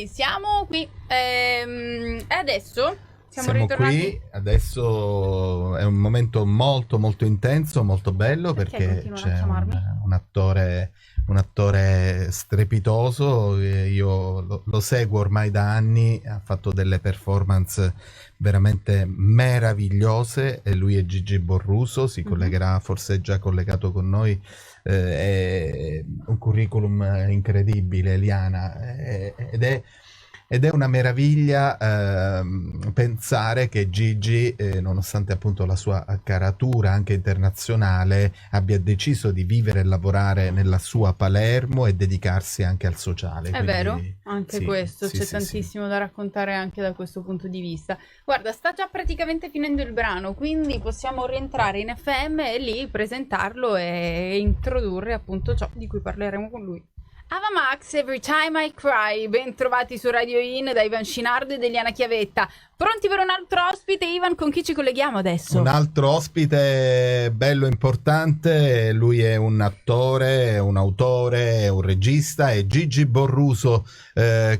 siamo qui. Adesso siamo Siamo ritornati. qui, adesso è un momento molto molto intenso, molto bello Perché perché continuano a c'è chiamarmi? un attore strepitoso, io lo seguo ormai da anni, ha fatto delle performance veramente meravigliose e lui è Gigi Borruso, si Mhm. collegherà, forse è già collegato con noi, è un curriculum incredibile, Eliana, ed è una meraviglia pensare che Gigi, nonostante appunto la sua caratura anche internazionale, abbia deciso di vivere e lavorare nella sua Palermo e dedicarsi anche al sociale. È vero, Quindi anche sì, questo, sì, c'è sì, sì. tantissimo da raccontare anche da questo punto di vista. Guarda, sta già praticamente finendo il brano, quindi possiamo rientrare in FM e lì presentarlo e introdurre appunto ciò di cui parleremo con lui. Ava Max, Every Time I Cry, ben trovati su Radio In da Ivan Scinardo ed Eliana Chiavetta. Pronti per un altro ospite, Ivan? Con chi ci colleghiamo Un adesso? altro ospite bello importante, lui è un attore, un autore, un regista, è Gigi Borruso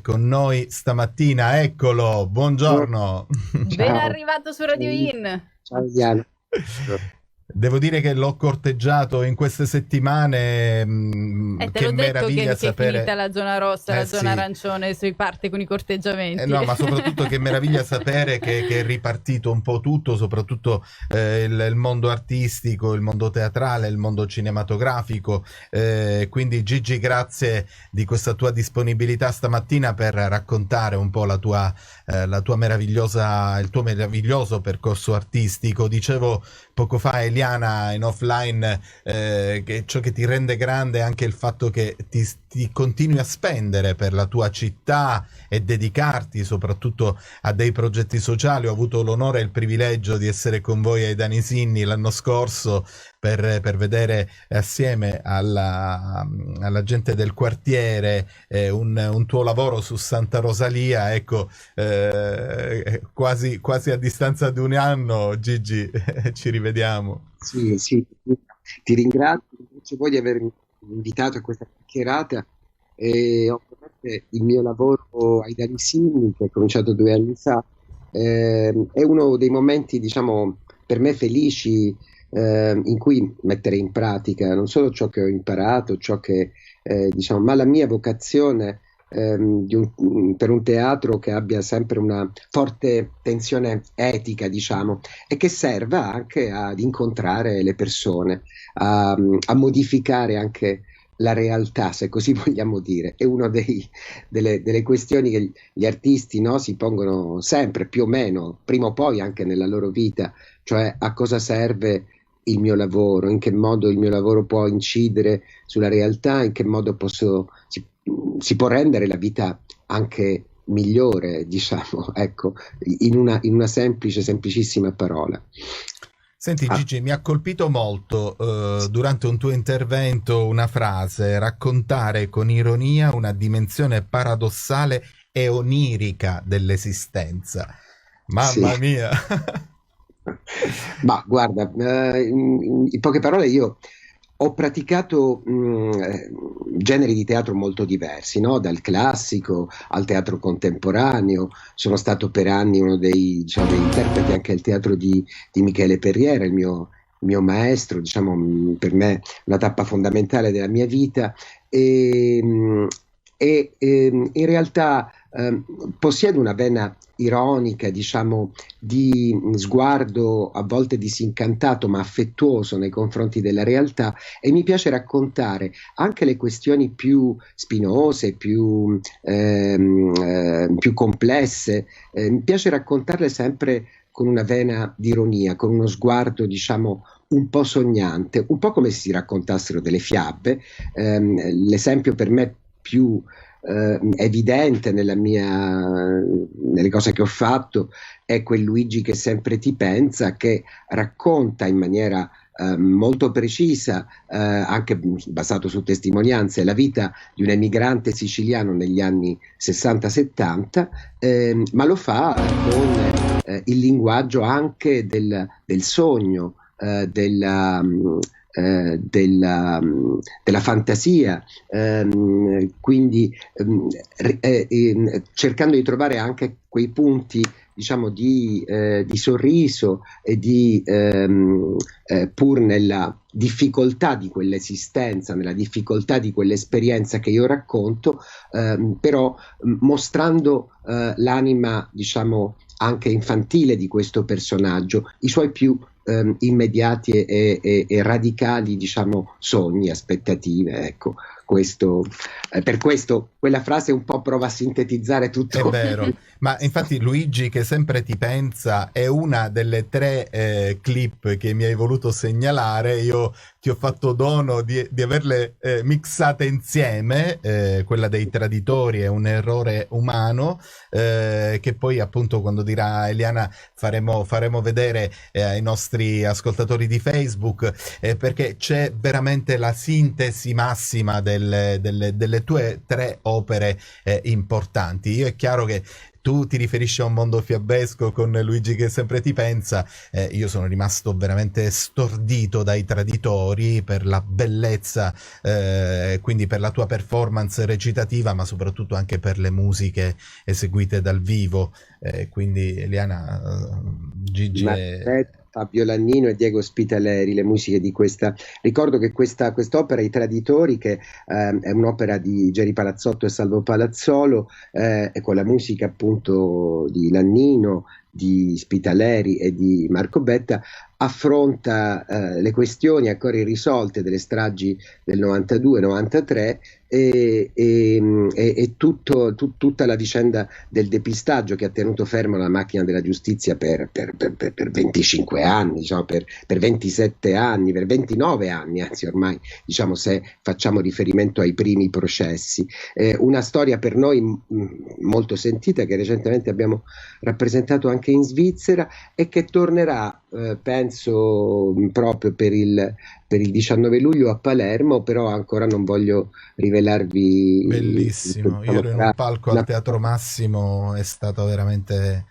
con noi stamattina, eccolo, buongiorno. Ben Ciao, arrivato su ciao, Radio In. ciao Diana. Devo dire che l'ho corteggiato in queste settimane, Te che l'ho detto meraviglia che è finita sapere. la zona rossa, Eh la zona sì, arancione, si parte con i corteggiamenti. no, ma soprattutto che meraviglia sapere che è ripartito un po' tutto, soprattutto il mondo artistico, il mondo teatrale, il mondo cinematografico. Quindi Gigi, grazie di questa tua disponibilità stamattina per raccontare un po' la tua meravigliosa, il tuo meraviglioso percorso artistico. Dicevo poco fa, Eliana, in offline, che ciò che ti rende grande è anche il fatto che ti continui a spendere per la tua città e dedicarti soprattutto a dei progetti sociali. Ho avuto l'onore e il privilegio di essere con voi ai Danisinni l'anno scorso per vedere assieme alla gente del quartiere un tuo lavoro su Santa Rosalia. Ecco, quasi a distanza di un anno, Gigi, ci rivediamo. Sì, sì, ringrazio voi di avermi invitato a questa chiacchierata. Ovviamente il mio lavoro ai Danissimi, che è cominciato 2 anni fa, è uno dei momenti, diciamo, per me felici, in cui mettere in pratica non solo ciò che ho imparato, ciò che, diciamo, ma la mia vocazione per un teatro che abbia sempre una forte tensione etica, diciamo, e che serva anche ad incontrare le persone, a modificare anche la realtà, se così vogliamo dire. È una delle questioni che gli artisti, no, si pongono sempre, più o meno, prima o poi anche nella loro vita, cioè a cosa serve il mio lavoro, in che modo il mio lavoro può incidere sulla realtà, in che modo si può rendere la vita anche migliore, diciamo, ecco, in una semplicissima parola. Senti Ah, Gigi, mi ha colpito molto durante un tuo intervento una frase: raccontare con ironia una dimensione paradossale e onirica dell'esistenza. sì. Mamma mia! Ma guarda, in poche parole io ho praticato generi di teatro molto diversi, no? Dal classico al teatro contemporaneo. Sono stato per anni uno diciamo, degli interpreti anche al teatro di Michele Perriera, il mio maestro, diciamo, per me una tappa fondamentale della mia vita. E, in realtà possiedo una vena ironica, diciamo, di sguardo a volte disincantato ma affettuoso nei confronti della realtà, e mi piace raccontare anche le questioni più spinose, più complesse. Mi piace raccontarle sempre con una vena di ironia, con uno sguardo, diciamo, un po' sognante, un po' come se si raccontassero delle fiabe. L'esempio per me più evidente nelle cose che ho fatto è quel Luigi che sempre ti pensa, che racconta in maniera molto precisa, anche basato su testimonianze, la vita di un emigrante siciliano negli anni 60-70, ma lo fa con il linguaggio anche del sogno, della fantasia, quindi cercando di trovare anche quei punti, diciamo, di sorriso e pur nella difficoltà di quell'esistenza, nella difficoltà di quell'esperienza che io racconto, però mostrando l'anima, diciamo, anche infantile di questo personaggio, i suoi più immediati e radicali, diciamo, sogni, aspettative, ecco. Per questo quella frase un po' prova a sintetizzare tutto. È vero, ma infatti Luigi che sempre ti pensa è una delle 3 clip che mi hai voluto segnalare. Io ti ho fatto dono di averle mixate insieme, quella dei traditori è un errore umano, che poi appunto quando dirà Eliana faremo vedere ai nostri ascoltatori di Facebook, perché c'è veramente la sintesi massima delle tue 3 opere importanti. Io è chiaro che tu ti riferisci a un mondo fiabesco con Luigi che sempre ti pensa, io sono rimasto veramente stordito dai traditori per la bellezza, quindi per la tua performance recitativa, ma soprattutto anche per le musiche eseguite dal vivo, quindi Eliana, Gigi Fabio Lannino e Diego Spitaleri, le musiche di questa. Ricordo che quest'opera, I Traditori, che è un'opera di Geri Palazzotto e Salvo Palazzolo, e con la musica appunto di Lannino, di Spitaleri e di Marco Betta, affronta le questioni ancora irrisolte delle stragi del 92-93 e tutta la vicenda del depistaggio che ha tenuto fermo la macchina della giustizia per 25 anni, diciamo, per 27 anni, per 29 anni, anzi ormai, diciamo, se facciamo riferimento ai primi processi. Una storia per noi molto sentita, che recentemente abbiamo rappresentato anche in Svizzera e che tornerà, penso, proprio per il 19 luglio a Palermo, però ancora non voglio rivelarvi. Bellissimo, io ero in un palco al Teatro Massimo, è stato veramente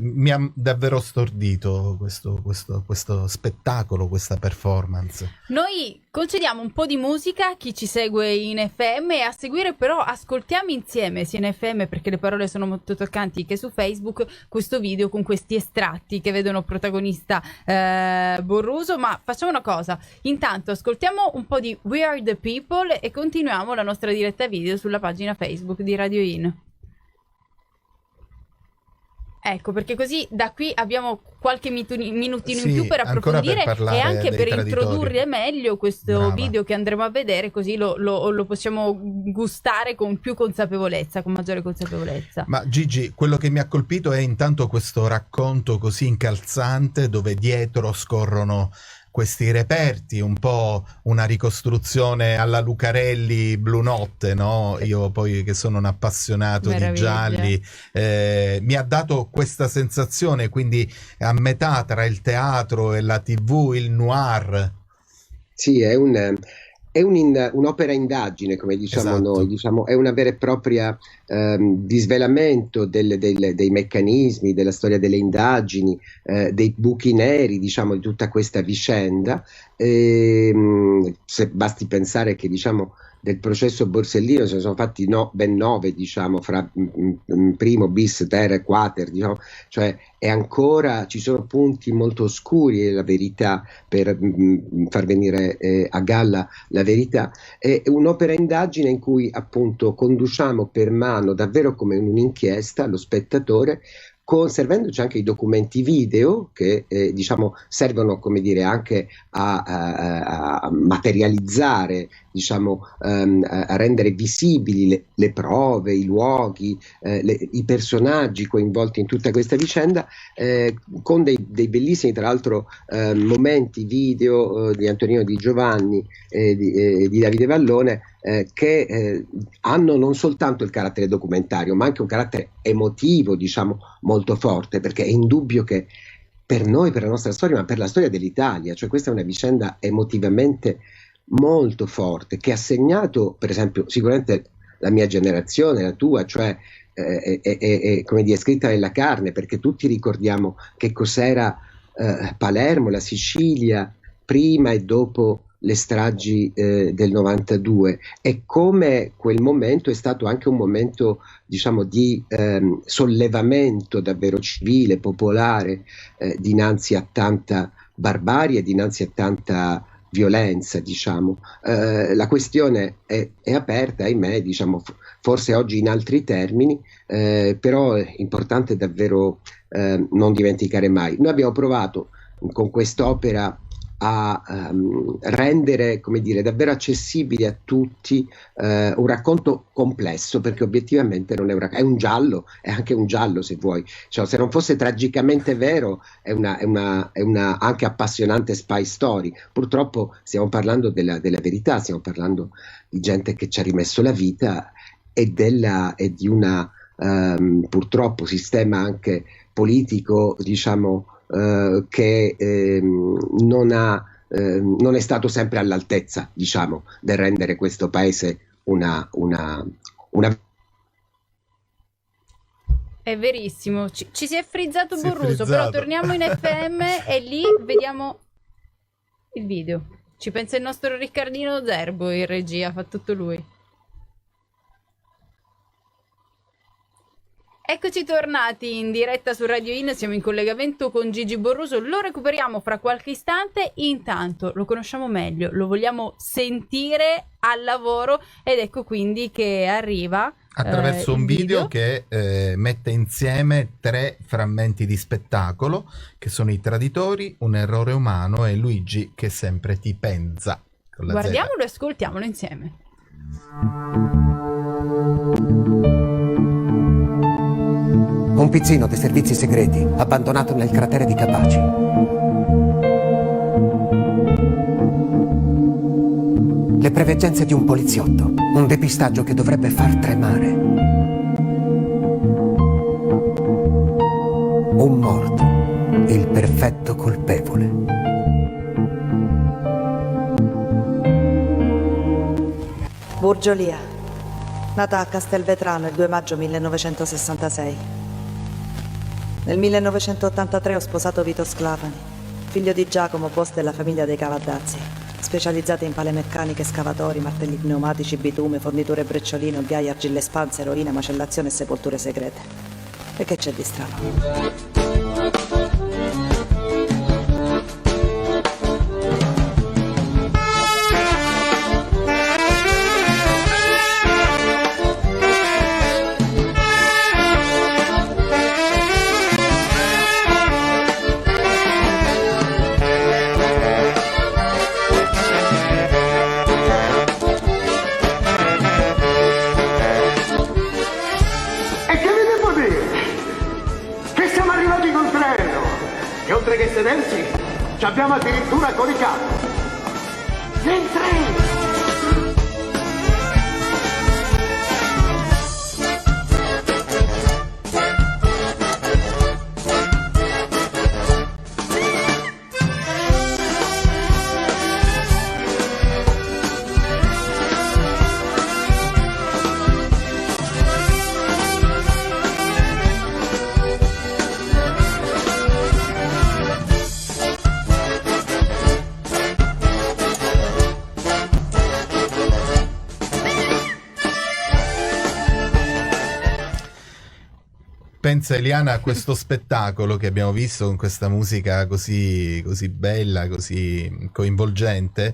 mi ha davvero stordito questo spettacolo, questa performance. Noi concediamo un po' di musica a chi ci segue in FM e a seguire però ascoltiamo insieme sia in FM, perché le parole sono molto toccanti, che su Facebook, questo video con questi estratti che vedono protagonista Borruso. Ma facciamo una cosa, intanto ascoltiamo un po' di We Are The People e continuiamo la nostra diretta video sulla pagina Facebook di Radio In. Ecco, perché così da qui abbiamo qualche minutino in più per approfondire e anche per introdurre meglio questo video che andremo a vedere, così lo possiamo gustare con più consapevolezza, con maggiore consapevolezza. Ma Gigi, quello che mi ha colpito è intanto questo racconto così incalzante dove dietro scorrono questi reperti, un po' una ricostruzione alla Lucarelli Blu Notte, no? Io poi che sono un appassionato di gialli, mi ha dato questa sensazione, quindi a metà tra il teatro e la TV, il noir. Sì, è un'opera indagine, come diciamo noi, diciamo, è una vera e propria disvelamento dei meccanismi, della storia delle indagini, dei buchi neri, diciamo, di tutta questa vicenda. Se basti pensare che, diciamo, del processo Borsellino se ne sono fatti ben 9, diciamo, fra primo, bis, ter e quater, diciamo, cioè è ancora, ci sono punti molto oscuri della verità per far venire a galla la verità. È un'opera indagine in cui appunto conduciamo per mano, davvero come in un'inchiesta, lo spettatore, servendoci anche i documenti video che diciamo servono, come dire, anche a materializzare, diciamo, a rendere visibili le prove, i luoghi, i personaggi coinvolti in tutta questa vicenda, con dei bellissimi, tra l'altro, momenti video di Antonino Di Giovanni e di Davide Vallone, che hanno non soltanto il carattere documentario, ma anche un carattere emotivo, diciamo, molto forte, perché è indubbio che per noi, per la nostra storia, ma per la storia dell'Italia, cioè questa è una vicenda emotivamente molto forte, che ha segnato, per esempio, sicuramente la mia generazione, la tua, cioè è come dire, scritta nella carne, perché tutti ricordiamo che cos'era Palermo, la Sicilia, prima e dopo le stragi del 92, e come quel momento è stato anche un momento, diciamo, di sollevamento davvero civile, popolare, dinanzi a tanta barbarie, dinanzi a tanta violenza, diciamo. La questione è aperta, ahimè, diciamo, forse oggi in altri termini, però è importante davvero non dimenticare mai. Noi abbiamo provato con quest'opera a rendere, come dire, davvero accessibile a tutti un racconto complesso, perché obiettivamente non è è un giallo, è anche un giallo se vuoi, cioè, se non fosse tragicamente vero è una anche appassionante spy story. Purtroppo stiamo parlando della verità, stiamo parlando di gente che ci ha rimesso la vita e di una purtroppo sistema anche politico, diciamo, che non è stato sempre all'altezza, diciamo, del rendere questo paese una È verissimo, ci si è frizzato Si è Borruso, però frizzato. torniamo in FM e lì vediamo il video. Ci pensa il nostro Riccardino Zerbo in regia, fa tutto lui. Eccoci tornati in diretta su Radio In, siamo in collegamento con Gigi Borruso, lo recuperiamo fra qualche istante, intanto lo conosciamo meglio, lo vogliamo sentire al lavoro ed ecco quindi che arriva Attraverso il un video che mette insieme 3 frammenti di spettacolo, che sono I traditori, Un errore umano e Luigi che sempre ti pensa. Con la Z. Guardiamolo e ascoltiamolo insieme. Un pizzino dei servizi segreti, abbandonato nel cratere di Capaci. Le preveggenze di un poliziotto, un depistaggio che dovrebbe far tremare. Un morto, il perfetto colpevole. Burgiolia, nata a Castelvetrano il 2 maggio 1966. Nel 1983 ho sposato Vito Sclafani, figlio di Giacomo, boss della famiglia dei Cavadazzi, specializzati in pale meccaniche, scavatori, martelli pneumatici, bitume, forniture brecciolino, olio, argille espanse, eroina, macellazione e sepolture segrete. E che c'è di strano? Oltre che sedersi, ci abbiamo addirittura coricato. Nel treno! Pensa Eliana a questo spettacolo che abbiamo visto con questa musica così bella, così coinvolgente,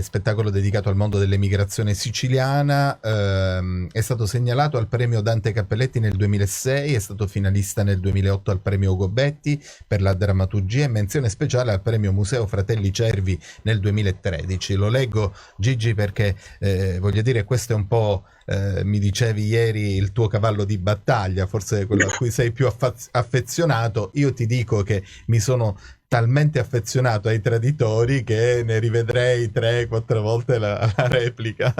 spettacolo dedicato al mondo dell'emigrazione siciliana, è stato segnalato al premio Dante Cappelletti nel 2006, è stato finalista nel 2008 al premio Ugo Betti per la drammaturgia e menzione speciale al premio Museo Fratelli Cervi nel 2013. Lo leggo, Gigi, perché voglio dire, questo è un po'... mi dicevi ieri il tuo cavallo di battaglia, forse quello a cui sei più affezionato. Io ti dico che mi sono talmente affezionato ai traditori che ne rivedrei 3-4 volte la replica.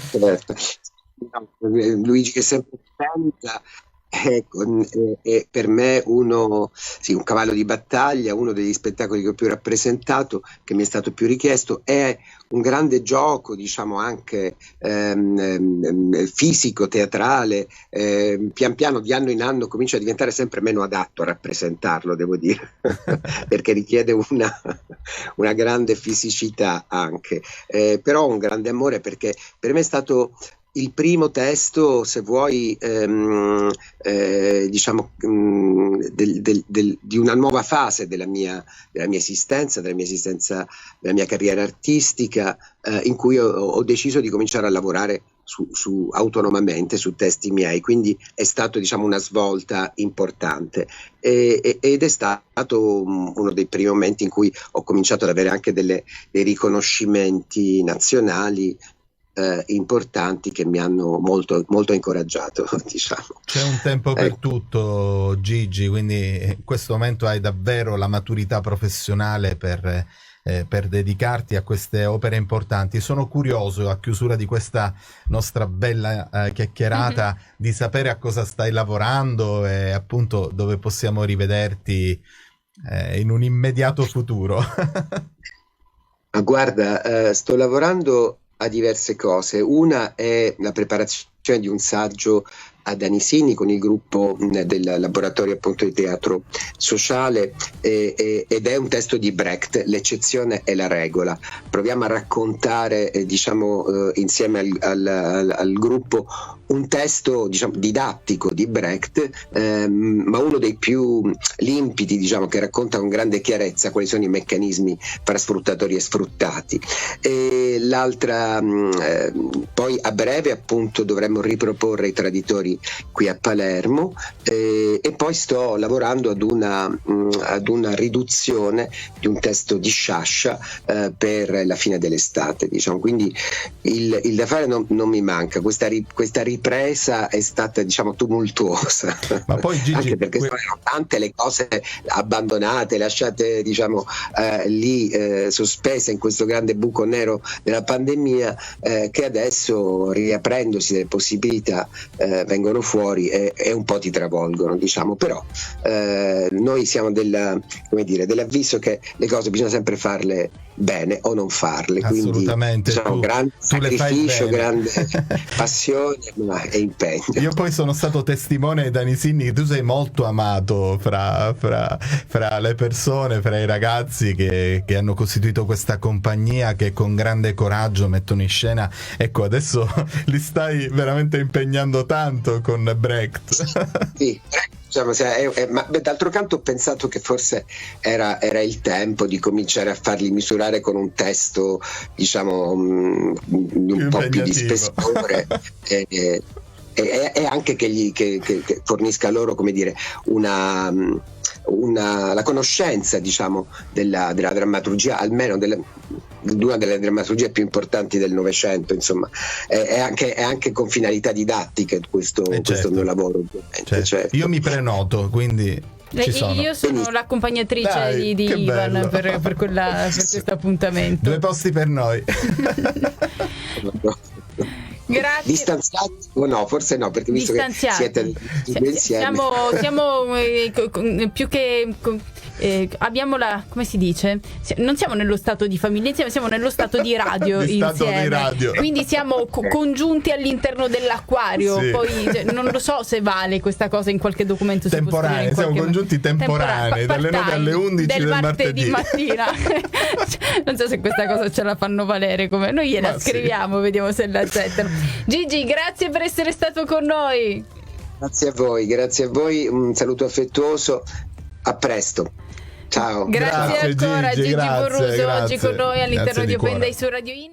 Certo. No, Luigi che sempre pensa Ecco, è per me sì, un cavallo di battaglia, uno degli spettacoli che ho più rappresentato, che mi è stato più richiesto, è un grande gioco, diciamo anche fisico, teatrale, pian piano di anno in anno comincia a diventare sempre meno adatto a rappresentarlo, devo dire, perché richiede una grande fisicità anche, però un grande amore, perché per me è stato il primo testo, se vuoi, diciamo, di una nuova fase della mia esistenza, della mia carriera artistica, in cui ho deciso di cominciare a lavorare autonomamente su testi miei, quindi è stato, diciamo, una svolta importante, ed è stato uno dei primi momenti in cui ho cominciato ad avere anche dei riconoscimenti nazionali importanti, che mi hanno molto, molto incoraggiato, diciamo. C'è un tempo per tutto, Gigi, quindi in questo momento hai davvero la maturità professionale per dedicarti a queste opere importanti. Sono curioso, a chiusura di questa nostra bella chiacchierata, di sapere a cosa stai lavorando e appunto dove possiamo rivederti in un immediato futuro. Ma guarda, sto lavorando a diverse cose. Una è la preparazione di un saggio ad Anisini con il gruppo del laboratorio, appunto, di teatro sociale, ed è un testo di Brecht, L'eccezione è la regola. Proviamo a raccontare, diciamo, insieme al gruppo, un testo, diciamo, didattico di Brecht, ma uno dei più limpidi, diciamo, che racconta con grande chiarezza quali sono i meccanismi fra sfruttatori e sfruttati. E l'altra, poi a breve, appunto, dovremmo riproporre I traditori qui a Palermo, e poi sto lavorando ad una riduzione di un testo di Sciascia per la fine dell'estate, diciamo. Quindi il da fare non mi manca. Questa ripresa è stata, diciamo, tumultuosa, ma poi, Gigi, anche perché sono tante le cose abbandonate, lasciate, diciamo, lì sospese in questo grande buco nero della pandemia, che adesso, riaprendosi delle possibilità, vengono fuori e un po' ti travolgono, diciamo. Però noi siamo dell'avviso che le cose bisogna sempre farle bene o non farle. Assolutamente. Quindi, grande sacrificio, grande passione e impegno. Io poi sono stato testimone, Anisini, tu sei molto amato fra le persone, fra i ragazzi che hanno costituito questa compagnia, che con grande coraggio mettono in scena. Ecco, adesso li stai veramente impegnando tanto con Brecht. Sì. Diciamo, ma d'altro canto ho pensato che forse era il tempo di cominciare a farli misurare con un testo, diciamo, un po' più di spessore, e anche che fornisca loro, come dire, la conoscenza, diciamo, della drammaturgia, almeno di una delle drammaturgie più importanti del Novecento, insomma. È anche con finalità didattiche questo mio lavoro, ovviamente. Certo. Io mi prenoto, quindi io sono l'accompagnatrice di Ivan per questo appuntamento. 2 posti per noi. Grazie. Distanziati o no? Forse no, perché visto che siete insieme. Siamo più che abbiamo come si dice? Non siamo nello stato di famiglia insieme, siamo nello stato di radio insieme. Di radio. Quindi siamo congiunti all'interno dell'acquario. Sì. Poi non lo so se vale questa cosa in qualche documento. Temporanei, siamo congiunti temporanei, dalle 9 alle 11 del martedì mattina. Non so se questa cosa ce la fanno valere, come noi gliela scriviamo, vediamo se la accettano. Gigi, grazie per essere stato con noi. Grazie a voi, un saluto affettuoso, a presto. Ciao. Grazie ancora, Gigi Borruso, oggi con noi all'interno di Open Day su Radio In.